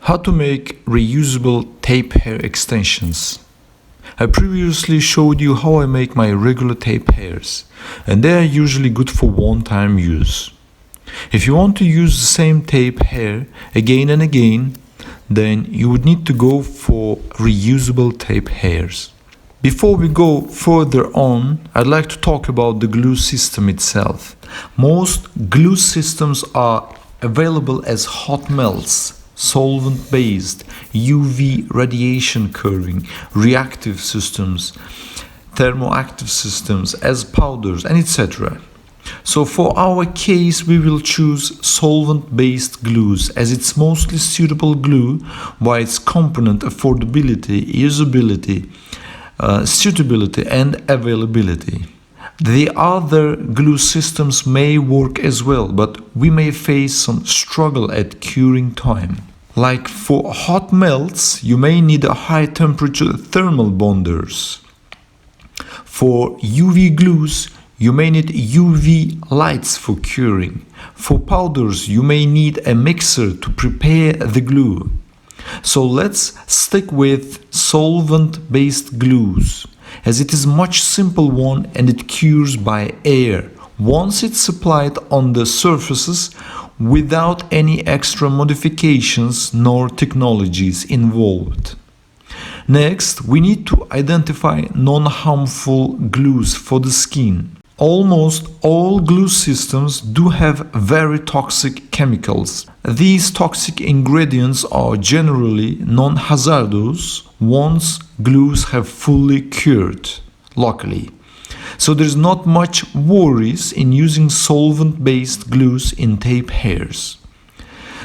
How to make reusable tape hair extensions. I previously showed you how I make my regular tape hairs, and they are usually good for one-time use. If you want to use the same tape hair again and again, then you would need to go for reusable tape hairs. Before we go further on, I'd like to talk about the glue system itself. Most glue systems are available as hot melts, solvent-based, UV radiation curving, reactive systems, thermoactive systems, as powders, and etc. So for our case, we will choose solvent-based glues as it's mostly suitable glue by its component affordability, usability, suitability, and availability. The other glue systems may work as well, but we may face some struggle at curing time. Like for hot melts, you may need a high temperature thermal bonders. For UV glues, you may need UV lights for curing. For powders, you may need a mixer to prepare the glue. So let's stick with solvent-based glues, as it is much simple one and it cures by air once it's applied on the surfaces without any extra modifications nor technologies involved. Next, we need to identify non-harmful glues for the skin. Almost all glue systems do have very toxic chemicals. These toxic ingredients are generally non-hazardous once glues have fully cured, luckily. So there's not much worries in using solvent-based glues in tape hairs.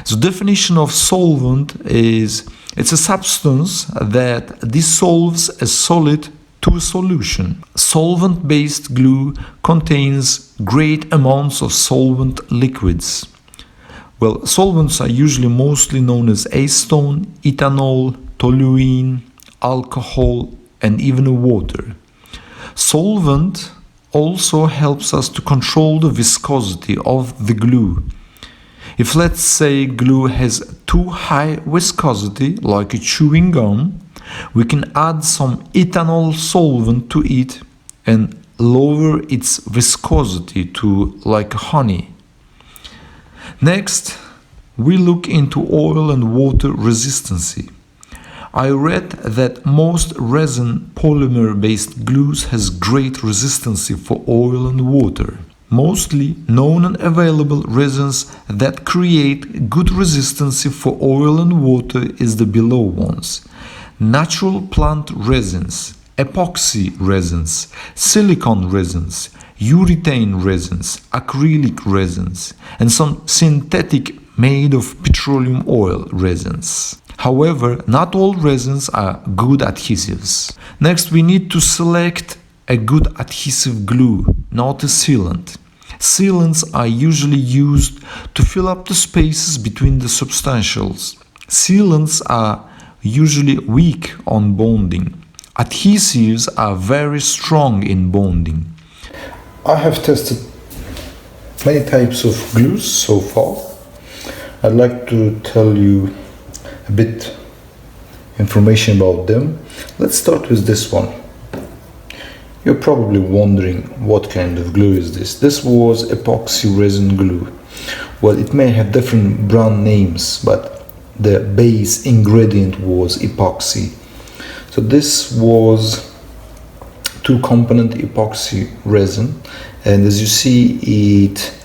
The definition of solvent is it's a substance that dissolves a solid to a solution. Solvent-based glue contains great amounts of solvent liquids. Well, solvents are usually mostly known as acetone, ethanol, toluene, alcohol, and even water. Solvent also helps us to control the viscosity of the glue. If, let's say, glue has too high viscosity, like a chewing gum, we can add some ethanol solvent to it and lower its viscosity to like honey. Next, we look into oil and water resistancy. I read that most resin polymer-based glues has great resistancy for oil and water. Mostly known and available resins that create good resistance for oil and water is the below ones: natural plant resins, epoxy resins, silicone resins, urethane resins, acrylic resins, and some synthetic made of petroleum oil resins. However, not all resins are good adhesives. Next, we need to select a good adhesive glue, not a sealant. Sealants are usually used to fill up the spaces between the substantials. Sealants are usually weak on bonding. Adhesives are very strong in bonding. I have tested many types of glues so far. I'd like to tell you a bit information about them. Let's start with this one. You're probably wondering what kind of glue is this. This was epoxy resin glue. Well, it may have different brand names, but the base ingredient was epoxy. So this was two-component epoxy resin, and as you see, it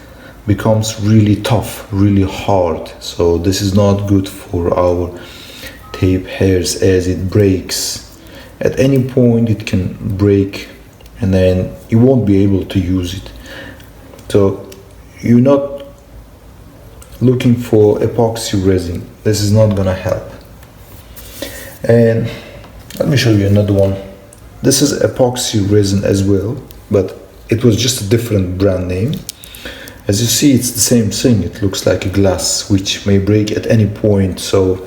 becomes really tough, really hard. So this is not good for our tape hairs as it breaks. At any point it can break and then you won't be able to use it. So you're not looking for epoxy resin. This is not gonna help. And let me show you another one. This is epoxy resin as well, but it was just a different brand name. As you see, it's the same thing. It looks like a glass which may break at any point. So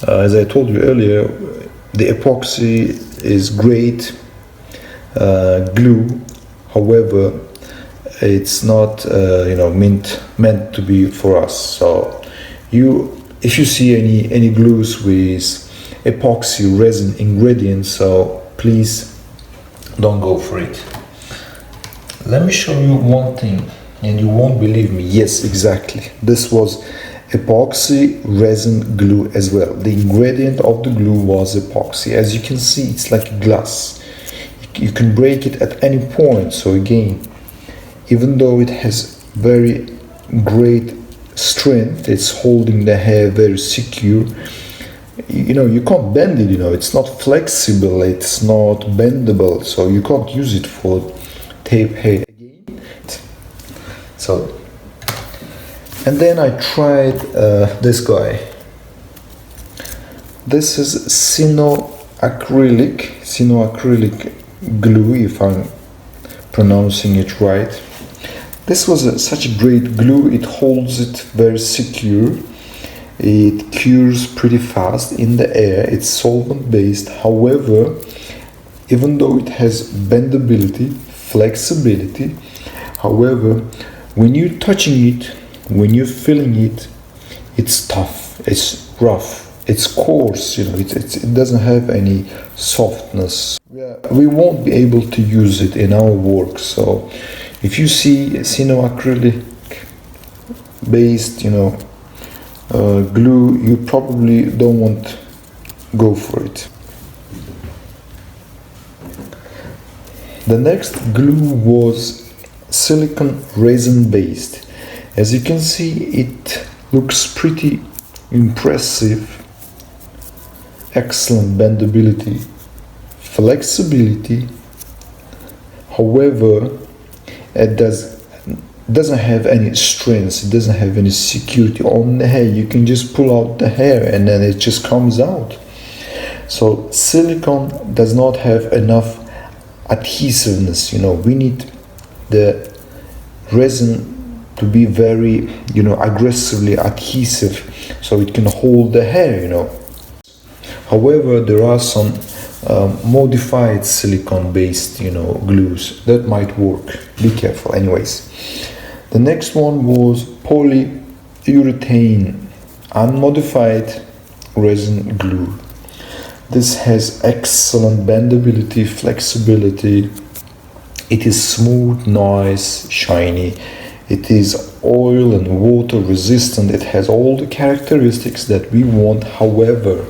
as I told you earlier, the epoxy is great glue. However, it's not meant to be for us. So if you see any glues with epoxy resin ingredients, so please don't go for it. Let me show you one thing and you won't believe me. Yes, exactly, this was epoxy resin glue as well. The ingredient of the glue was epoxy. As you can see, it's like glass. You can break it at any point. So again, even though it has very great strength, it's holding the hair very secure. You can't bend it, it's not flexible, it's not bendable, so you can't use it for tape hair again. So, and then I tried this guy. This is cyanoacrylic glue, if I'm pronouncing it right. This was such a great glue. It holds it very secure. It cures pretty fast in the air. It's solvent based. However, even though it has bendability, flexibility, however, when you're touching it, when you're feeling it, it's tough, it's rough, it's coarse, it doesn't have any softness. We won't be able to use it in our work. So if you see cyanoacrylic based, glue, you probably don't want to go for it. The next glue was silicone resin based. As you can see, it looks pretty impressive. Excellent bendability, flexibility. However, it doesn't have any strength, it doesn't have any security on the hair. You can just pull out the hair and then it just comes out. So silicone does not have enough adhesiveness. We need the resin to be very aggressively adhesive so it can hold the hair. However, there are some modified silicone based glues that might work. Be careful. Anyways, the next one was polyurethane unmodified resin glue. This has excellent bendability, flexibility. It is smooth, nice, shiny. It is oil and water resistant. It has all the characteristics that we want. However,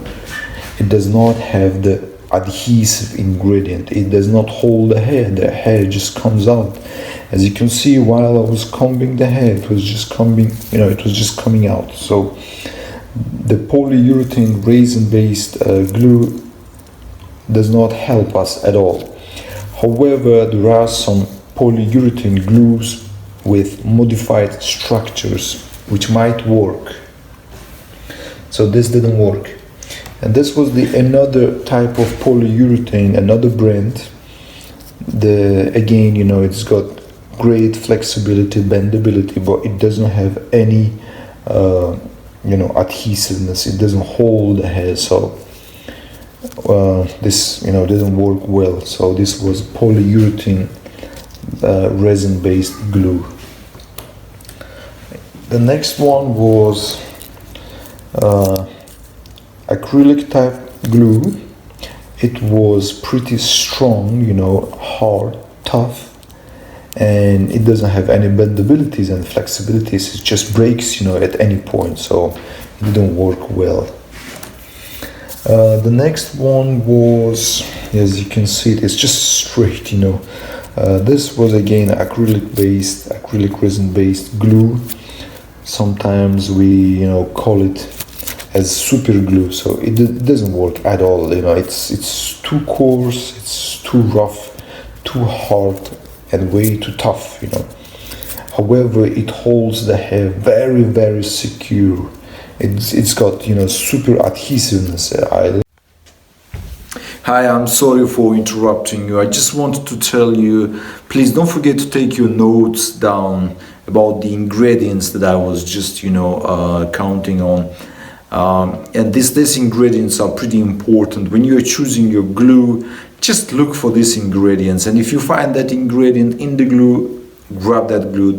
it does not have the adhesive ingredient. It does not hold the hair just comes out. As you can see, while I was combing the hair, it was just coming out. So the polyurethane resin based glue does not help us at all. However, there are some polyurethane glues with modified structures which might work. So this didn't work. And this was another type of polyurethane, another brand. Again, it's got great flexibility, bendability, but it doesn't have any adhesiveness. It doesn't hold the hair, so this doesn't work well. So this was polyurethane resin based glue. The next one was acrylic type glue. It was pretty strong, hard, tough, and it doesn't have any bendabilities and flexibilities. It just breaks, at any point, so it didn't work well. The next one was, as you can see, it's just straight, this was again acrylic resin based glue. Sometimes we call it as super glue, so it doesn't work at all. It's too coarse, it's too rough, too hard, and way too tough. However, it holds the hair very, very secure. It's got super adhesiveness. Hi, I'm sorry for interrupting you. I just wanted to tell you, please don't forget to take your notes down about the ingredients that I was just counting on. And these ingredients are pretty important. When you are choosing your glue, just look for these ingredients, and if you find that ingredient in the glue, grab that glue.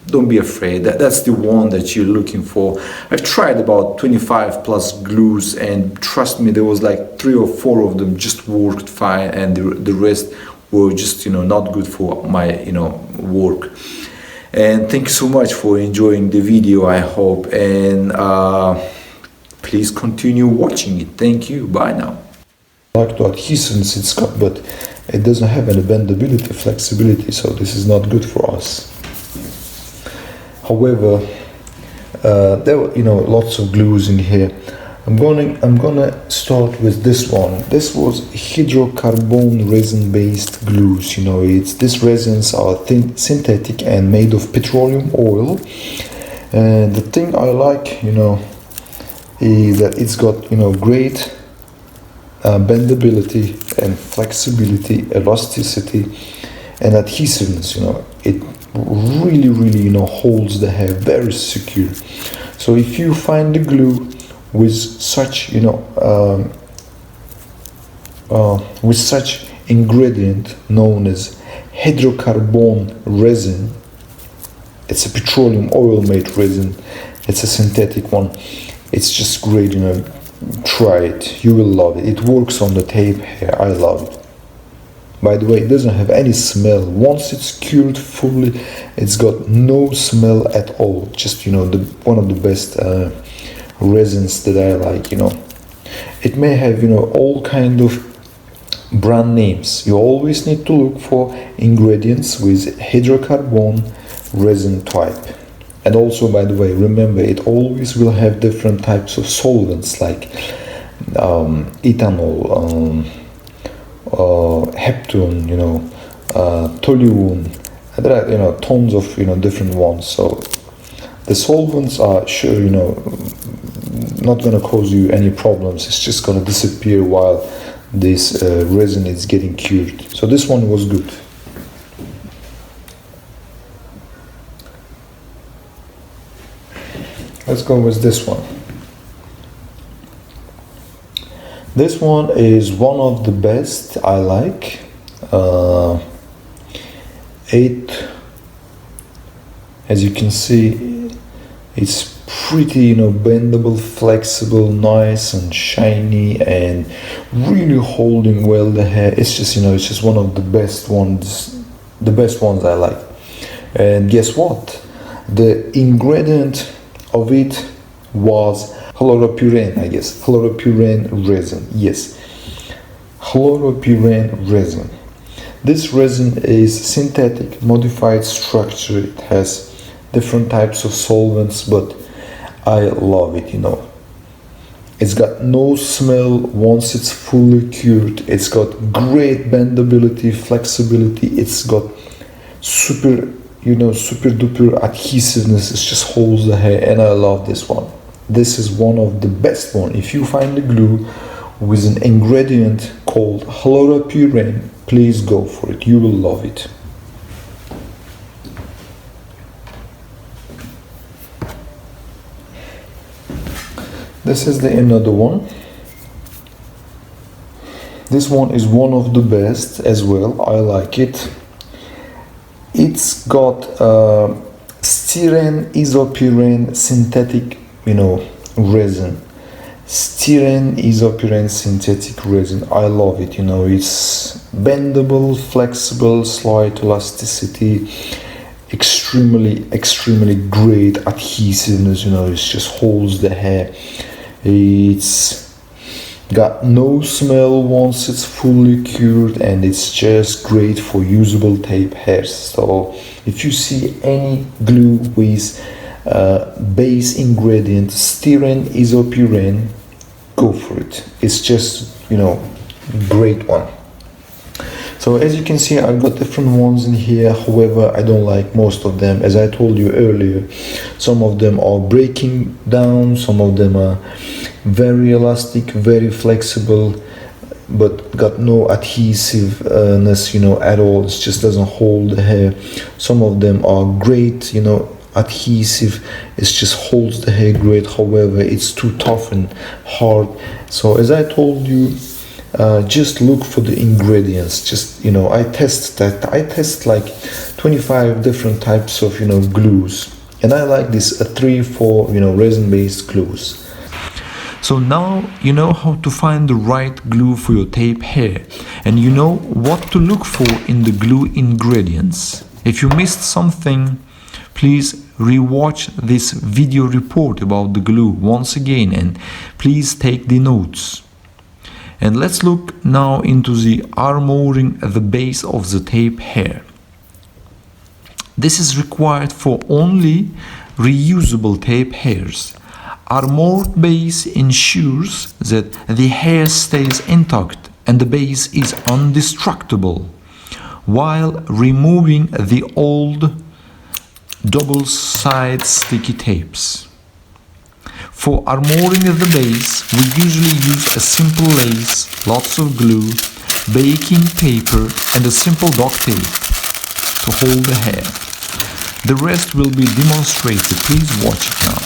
don't be afraid. That's the one that you're looking for. I've tried about 25 plus glues, and trust me, there was like 3 or 4 of them just worked fine, and the rest were just, you know, not good for my, you know, work. And thank you so much for enjoying the video, I hope, and please continue watching it. Thank you. Bye now. Like to adhesiveness it's got, but it doesn't have any bendability, flexibility, so this is not good for us. However, there were, you know, lots of glues in here. I'm gonna start with this one. This was hydrocarbon resin based glues. You know, these resins are synthetic and made of petroleum oil. And the thing I like, you know, is that it's got, you know, great bendability and flexibility, elasticity, and adhesiveness. You know, it really, you know, holds the hair very secure. So if you find the glue with such, you know, with such ingredient known as hydrocarbon resin, it's a petroleum oil made resin, it's a synthetic one, it's just great, you know. Try it, you will love it. It works on the tape hair, I love it. By the way, it doesn't have any smell. Once it's cured fully, it's got no smell at all. Just, you know, one of the best resins that I like, you know. It may have, you know, all kind of brand names. You always need to look for ingredients with hydrocarbon resin type. And also, by the way, remember, it always will have different types of solvents like ethanol, heptone, you know, toluene. There are, you know, tons of, you know, different ones. So the solvents are sure, you know, not gonna cause you any problems. It's just gonna disappear while this resin is getting cured. So this one was good. Let's go with this one. This one is one of the best I like. As you can see, it's pretty, you know, bendable, flexible, nice and shiny, and really holding well the hair. It's just, you know, it's just one of the best ones I like. And guess what? The ingredient of it was chloropurene, I guess. Chloropurene resin. Yes, chloropurene resin. This resin is synthetic, modified structure. It has different types of solvents, but I love it, you know. It's got no smell once it's fully cured. It's got great bendability, flexibility. It's got super, you know, super duper adhesiveness. It just holds the hair, and I love this one. This is one of the best one. If you find a glue with an ingredient called chloropurene, please go for it. You will love it. This is the another one. This one is one of the best as well. I like it. It's got styrene isoprene synthetic, you know, resin. Styrene isoprene synthetic resin. I love it, you know. It's bendable, flexible, slight elasticity, extremely great adhesiveness, you know. It just holds the hair. It's got no smell once it's fully cured, and it's just great for usable tape hairs. So if you see any glue with base ingredient styrene isoprene, go for it. It's just, you know, great one. So as you can see, I've got different ones in here. However, I don't like most of them. As I told you earlier, some of them are breaking down, some of them are very elastic, very flexible, but got no adhesiveness, you know, at all. It just doesn't hold the hair. Some of them are great, you know, adhesive. It just holds the hair great. However, it's too tough and hard. So as I told you, just look for the ingredients. Just, I test like 25 different types of glues, and I like this 3-4 resin based glues. So now you know how to find the right glue for your tape hair, and you know what to look for in the glue ingredients. If you missed something, please rewatch this video report about the glue once again, and please take the notes. And let's look now into the armoring the base of the tape hair. This is required for only reusable tape hairs. Armored base ensures that the hair stays intact and the base is indestructible, while removing the old double-sided sticky tapes. For armoring the base, we usually use a simple lace, lots of glue, baking paper and a simple duct tape to hold the hair. The rest will be demonstrated. Please watch it now.